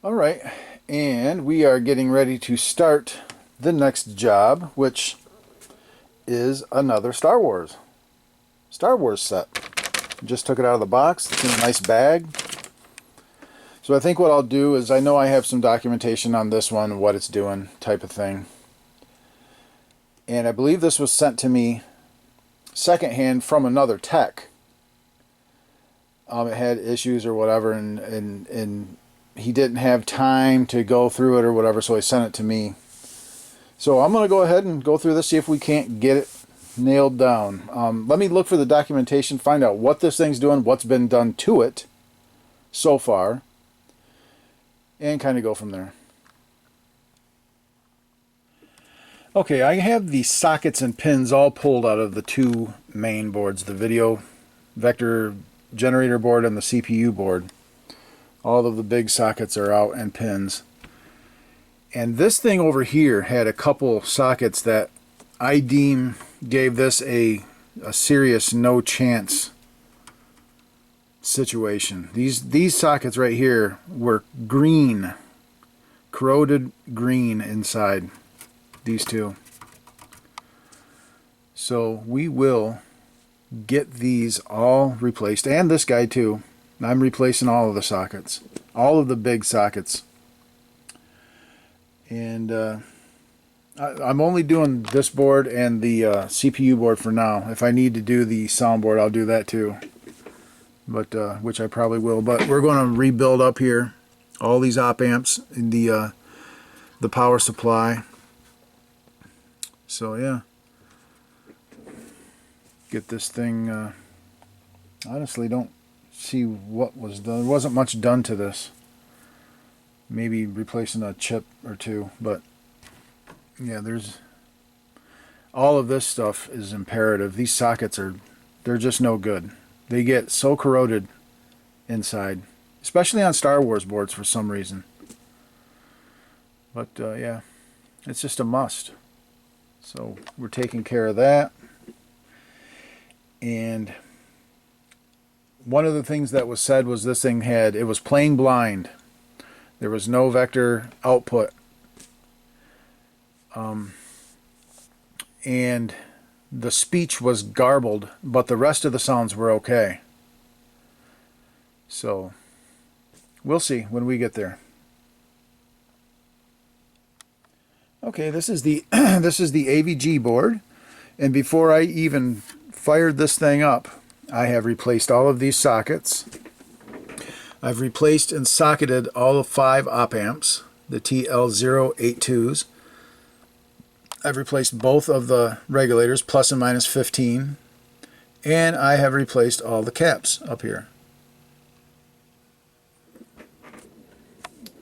All right, and we are getting ready to start the next job, which is another Star Wars set. Just took it out of the box. It's in a nice bag. So I think what I'll do is, I know I have some documentation on this one, what it's doing, type of thing. And I believe this was sent to me secondhand from another tech. It had issues or whatever, and he didn't have time to go through it or whatever, so he sent it to me. So I'm going to go ahead and go through this, see if we can't get it nailed down. Let me look for the documentation, find out what this thing's doing, what's been done to it so far, and kind of go from there. Okay, I have the sockets and pins all pulled out of the two main boards, the video vector generator board and the CPU board. All of the big sockets are out and pins. And this thing over here had a couple sockets that I deem gave this a serious no chance situation. These sockets right here were green, corroded green inside, these two. So we will get these all replaced, and this guy too. I'm replacing all of the sockets, all of the big sockets. And I'm only doing this board and the CPU board for now. If I need to do the soundboard, I'll do that too, but which I probably will. But we're going to rebuild up here all these op amps in the power supply. So yeah, get this thing. Honestly, don't see what was done. There wasn't much done to this. Maybe replacing a chip or two, but yeah, there's all of this stuff is imperative. These sockets they're just no good. They get so corroded inside, especially on Star Wars boards for some reason. But yeah, it's just a must. So we're taking care of that. And one of the things that was said was this thing it was playing blind. There was no vector output. And the speech was garbled, but the rest of the sounds were okay. So we'll see when we get there. Okay, this is the this is the AVG board, and before I even fired this thing up, I have replaced all of these sockets. I've replaced and socketed all of 5 op amps, the TL082s. I've replaced both of the regulators, plus and minus 15, and I have replaced all the caps up here.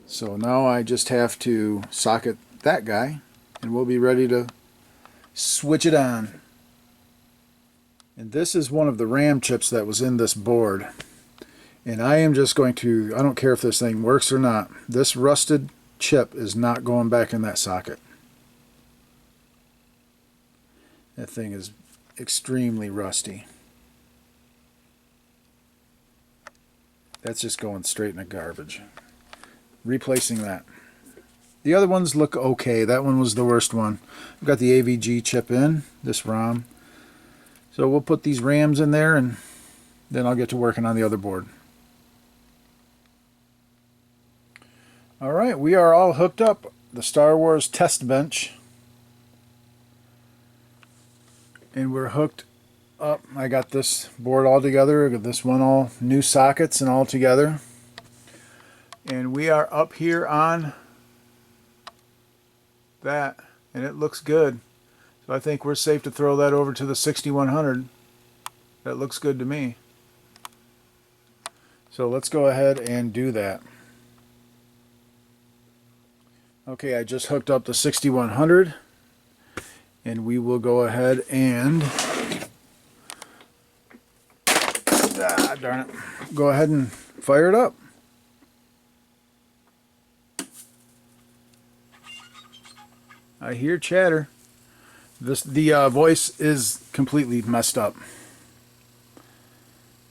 So now I just have to socket that guy, and we'll be ready to switch it on. And this is one of the RAM chips that was in this board. And I am just going to, I don't care if this thing works or not, this rusted chip is not going back in that socket. That thing is extremely rusty. That's just going straight in the garbage. Replacing that. The other ones look okay. That one was the worst one. I've got the AVG chip in, this ROM. So we'll put these RAMs in there, and then I'll get to working on the other board. Alright, we are all hooked up. The Star Wars test bench. And we're hooked up. I got this board all together. I got this one all new sockets and all together. And we are up here on that. And it looks good. So I think we're safe to throw that over to the 6100. That looks good to me. So let's go ahead and do that. Okay, I just hooked up the 6100, and we will go ahead and darn it, go ahead and fire it up. I hear chatter. The voice is completely messed up.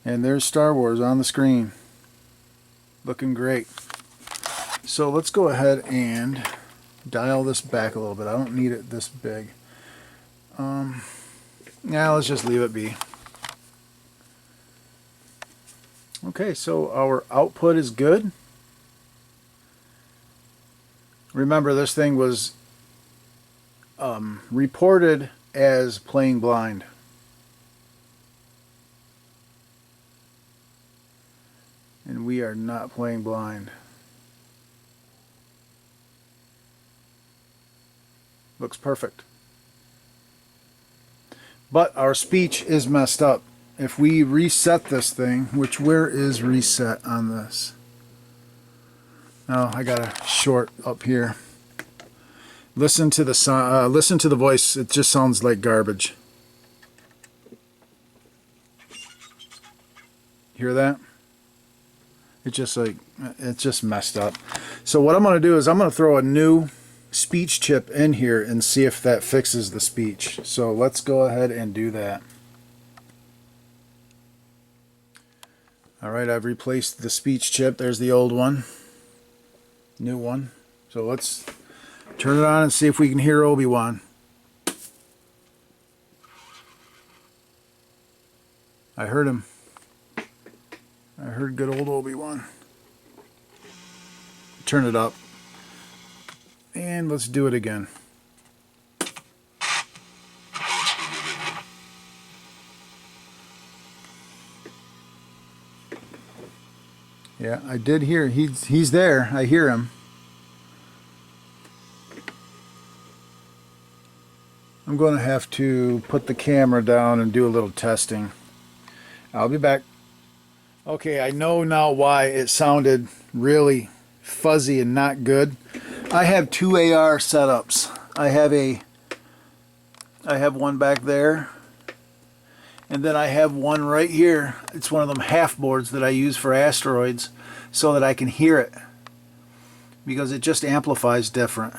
And there's Star Wars on the screen. Looking great. So let's go ahead and dial this back a little bit. I don't need it this big. Yeah, let's just leave it be. Okay, so our output is good. Remember, this thing was reported as playing blind. And we are not playing blind. Looks perfect. But our speech is messed up. If we reset this thing, which where is reset on this? Oh, I got a short up here. Listen to the listen to the voice. It just sounds like garbage. Hear that? It's just messed up. So what I'm going to do is I'm going to throw a new speech chip in here and see if that fixes the speech. So let's go ahead and do that. Alright, I've replaced the speech chip. There's the old one. New one. So let's turn it on and see if we can hear Obi-Wan. I heard him. I heard good old Obi-Wan. Turn it up. And let's do it again. Yeah, I did hear. He's there. I hear him. I'm going to have to put the camera down and do a little testing. I'll be back. Okay, I know now why it sounded really fuzzy and not good. I have two AR setups. I have one back there, and then I have one right here. It's one of them half boards that I use for asteroids so that I can hear it, because it just amplifies different.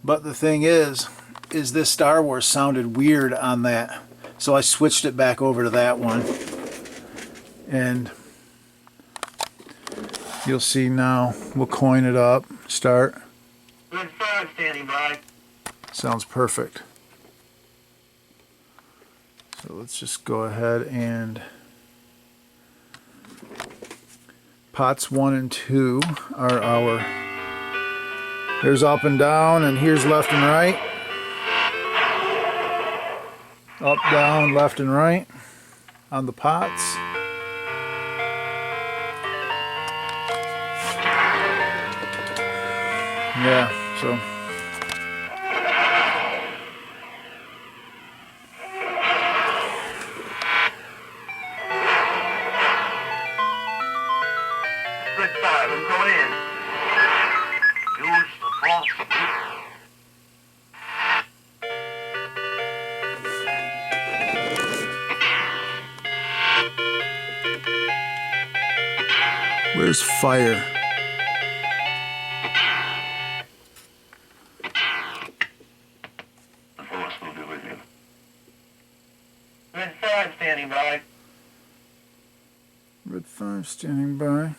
But the thing is this Star Wars sounded weird on that, so I switched it back over to that one. And you'll see now. We'll coin it up. Start. Good 5 standing by. Sounds perfect. So let's just go ahead and pots 1 and 2 are our. There's up and down, and here's left and right. Up, down, left and right on the pots. Yeah, so Good 5, I'm going in. Use the false. where's fire? The force will be with you. Good 5 standing by. Red 5 standing by.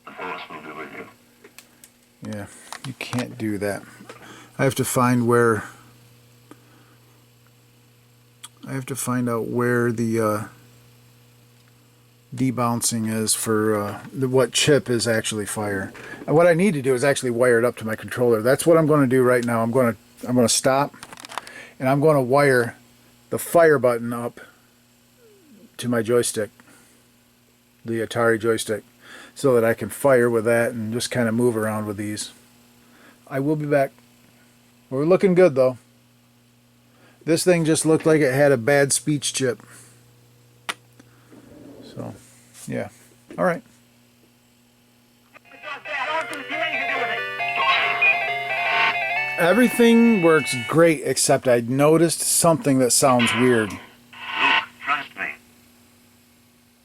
The force will be with you. Yeah, you can't do that. I have to find where. I have to find out where the debouncing is for what chip is actually fire. And what I need to do is actually wire it up to my controller. That's what I'm going to do right now. I'm going to stop, and I'm going to wire the fire button up to my joystick, the Atari joystick, so that I can fire with that and just kind of move around with these. I will be back. We're looking good though. This thing just looked like it had a bad speech chip. So, yeah. All right. Everything works great, except I noticed something that sounds weird. Luke, trust me.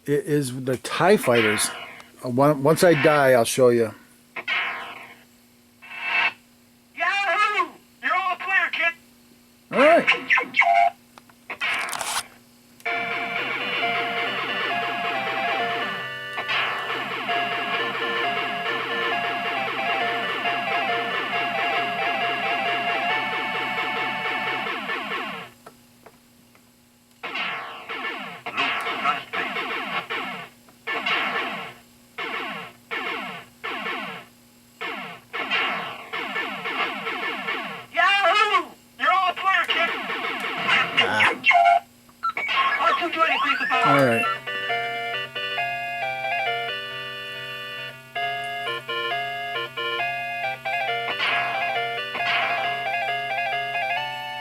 It is the TIE fighters. Once I die, I'll show you. Yahoo! You're all clear, kid. All right.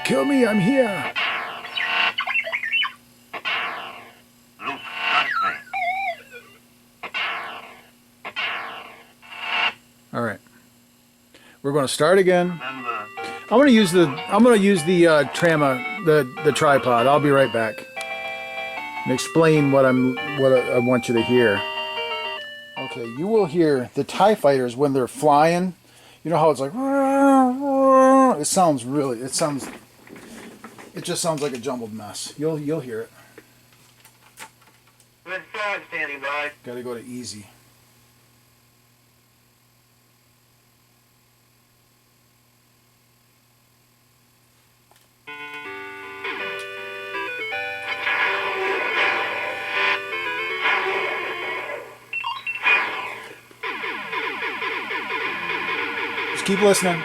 Kill me, I'm here. Luke, trust me. All right. We're going to start again. Remember, I'm going to use the the tripod. I'll be right back and explain what I want you to hear. Okay, you will hear the TIE fighters when they're flying. You know how it's like it just sounds like a jumbled mess. You'll hear it. Red 5 standing by. Got to go to easy. Just keep listening.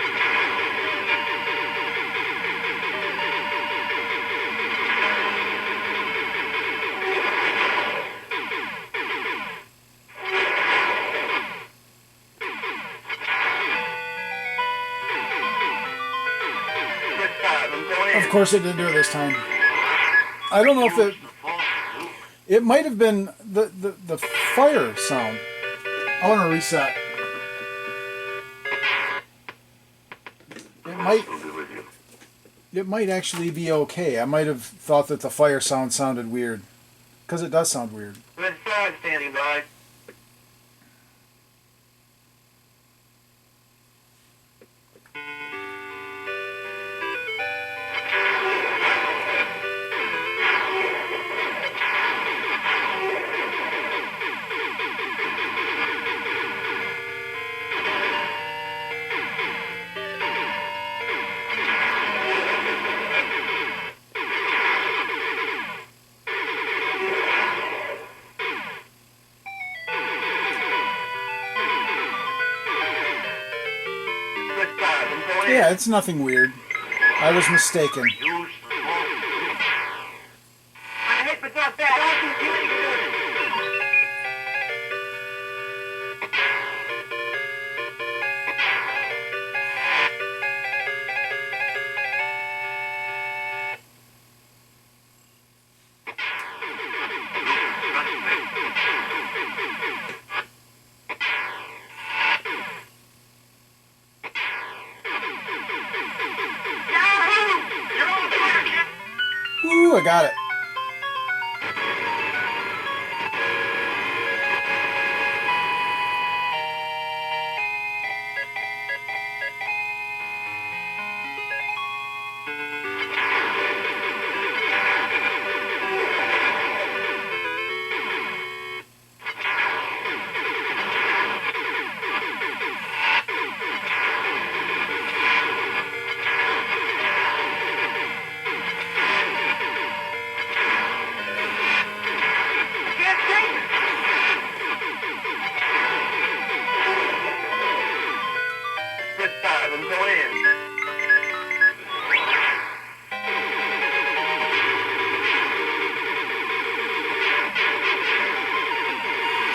Red 5, I'm going in. Of course it didn't do it this time. I don't know if it might have been the fire sound. I want to reset. It might actually be okay. I might have thought that the fire sound sounded weird. Because it does sound weird. Red 5 standing by. Red 5, I'm going in. Yeah, it's nothing weird. I was mistaken. Use the force. My head, but not that. I don't think you can do it. Yahoo! You're on fire, kid. Woo, I got it. Can't take it. Red 5, I'm going in.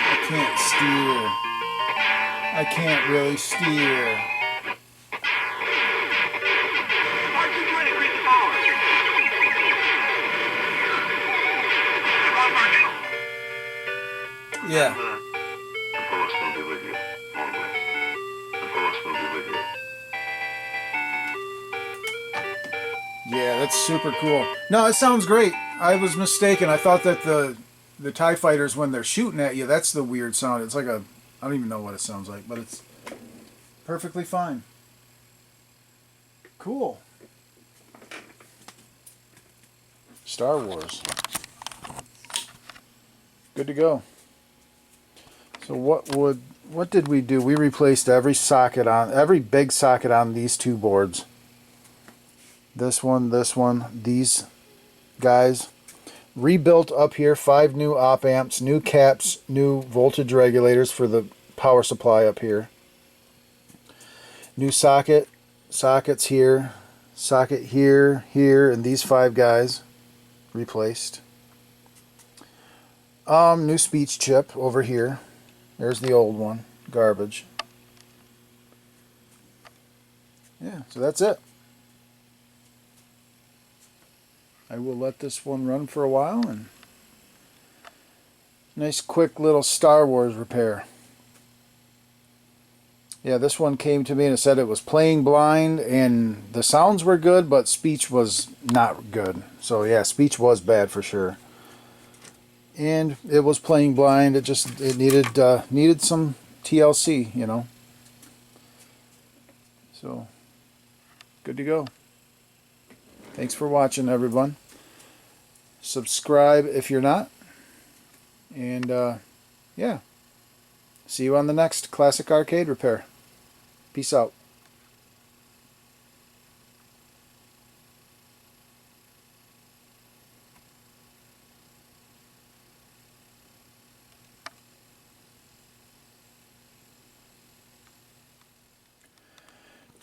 I can't steer. I can't really steer. Why keep trying to increase the power? Come on, Martin. Yeah. The force will be with you, always. The force will be with you. Yeah, that's super cool. No, it sounds great. I was mistaken. I thought that the TIE fighters, when they're shooting at you, that's the weird sound. It's like I don't even know what it sounds like, but it's perfectly fine. Cool. Star Wars. Good to go. So what did we do? We replaced every big socket on these two boards. This one, these guys. Rebuilt up here 5 new op amps, new caps, new voltage regulators for the power supply up here. New sockets here, socket here, and these 5 guys replaced. New speech chip over here. There's the old one, garbage. Yeah, so that's it. I will let this one run for a while. And nice quick little Star Wars repair. Yeah, this one came to me and it said it was playing blind and the sounds were good, but speech was not good. So yeah, speech was bad for sure. And it was playing blind. It needed some TLC, you know. So good to go. Thanks for watching, everyone. Subscribe if you're not. And yeah, see you on the next Classic Arcade Repair. Peace out.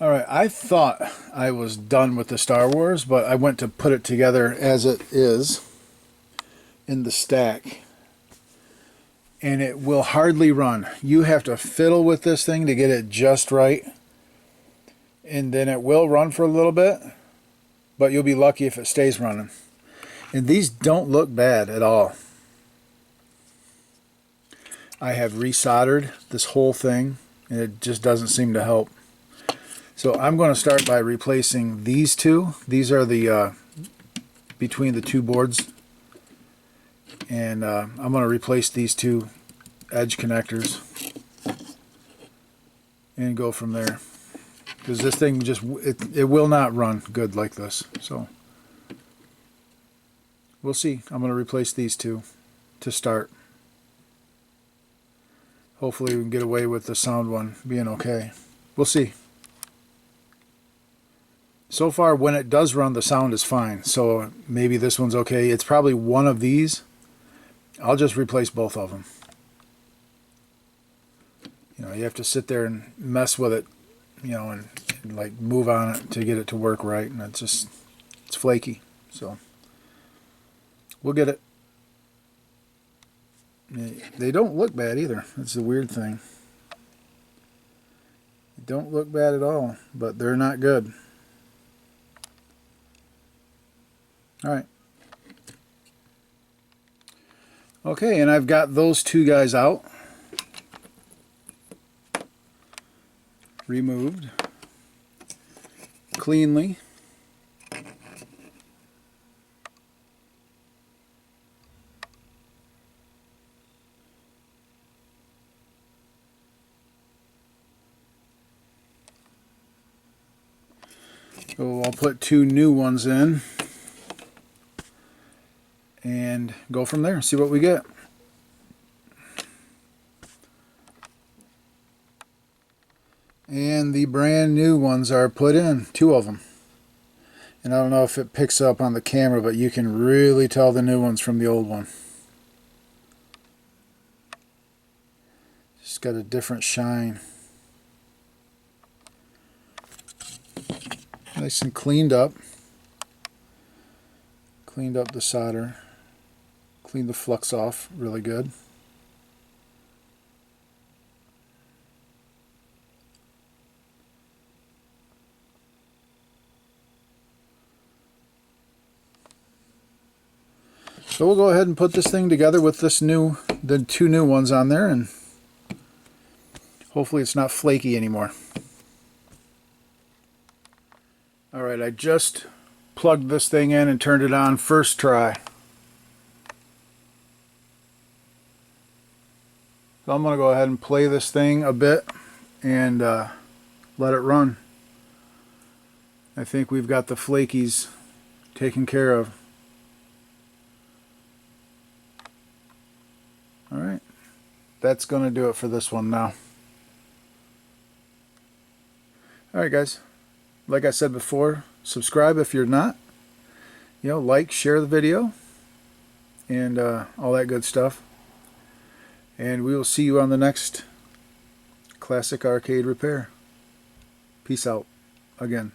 Alright, I thought I was done with the Star Wars, but I went to put it together as it is in the stack. And it will hardly run. You have to fiddle with this thing to get it just right. And then it will run for a little bit, but you'll be lucky if it stays running. And these don't look bad at all. I have resoldered this whole thing, and it just doesn't seem to help. So I'm going to start by replacing these two. These are the between the two boards. And I'm going to replace these two edge connectors and go from there. Because this thing just, it will not run good like this. So we'll see. I'm going to replace these two to start. Hopefully we can get away with the sound one being okay. We'll see. So far, when it does run, the sound is fine. So maybe this one's okay. It's probably one of these. I'll just replace both of them. You know, you have to sit there and mess with it, you know, and like move on it to get it to work right. And it's flaky. So we'll get it. They don't look bad either. That's the weird thing. They don't look bad at all, but they're not good. Alright. Okay, and I've got those two guys out. Removed. Cleanly. So I'll put two new ones in. And go from there, see what we get. And the brand new ones are put in, two of them. And I don't know if it picks up on the camera, but you can really tell the new ones from the old one. Just got a different shine. Nice and cleaned up. Cleaned up the solder. Clean the flux off really good. So we'll go ahead and put this thing together with the two new ones on there, and hopefully it's not flaky anymore. Alright, I just plugged this thing in and turned it on first try. So I'm going to go ahead and play this thing a bit and let it run. I think we've got the flakies taken care of. Alright, that's going to do it for this one now. Alright guys, like I said before, subscribe if you're not. You know, like, share the video, and all that good stuff. And we will see you on the next Classic Arcade Repair. Peace out again.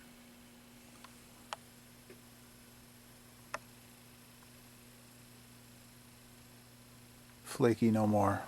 Flaky no more.